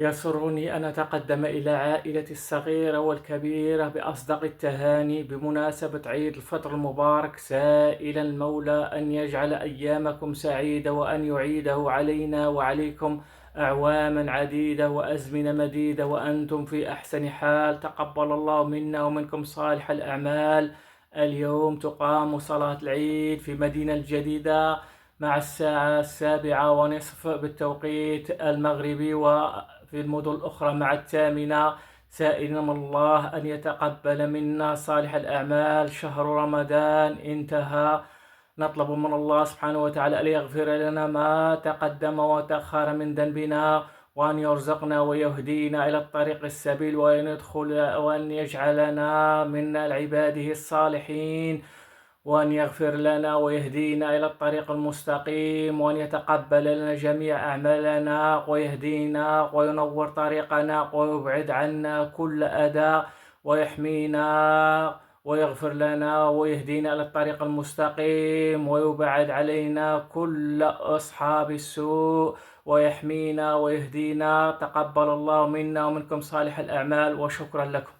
يسرني أن أتقدم إلى عائلتي الصغيرة والكبيرة بأصدق التهاني بمناسبة عيد الفطر المبارك، سائلا المولى أن يجعل أيامكم سعيدة وأن يعيده علينا وعليكم أعواما عديدة وأزمنة مديدة وأنتم في أحسن حال. تقبل الله منا ومنكم صالح الأعمال. اليوم تقام صلاة العيد في مدينة الجديدة مع الساعة 7:30 بالتوقيت المغربي، وفي المدن الأخرى مع 8، سائلين من الله أن يتقبل منا صالح الأعمال. شهر رمضان انتهى، نطلب من الله سبحانه وتعالى أن يغفر لنا ما تقدم وتأخر من ذنبنا، وأن يرزقنا ويهدينا إلى الطريق السبيل، وأن يجعلنا من عباده الصالحين، وأن يغفر لنا ويهدينا إلى الطريق المستقيم، وأن يتقبل لنا جميع أعمالنا ويهدينا وينور طريقنا ويبعد عنا كل أذى ويحمينا ويغفر لنا ويهدينا إلى الطريق المستقيم ويبعد علينا كل أصحاب السوء ويحمينا ويهدينا. تقبل الله منا ومنكم صالح الأعمال، وشكرا لكم.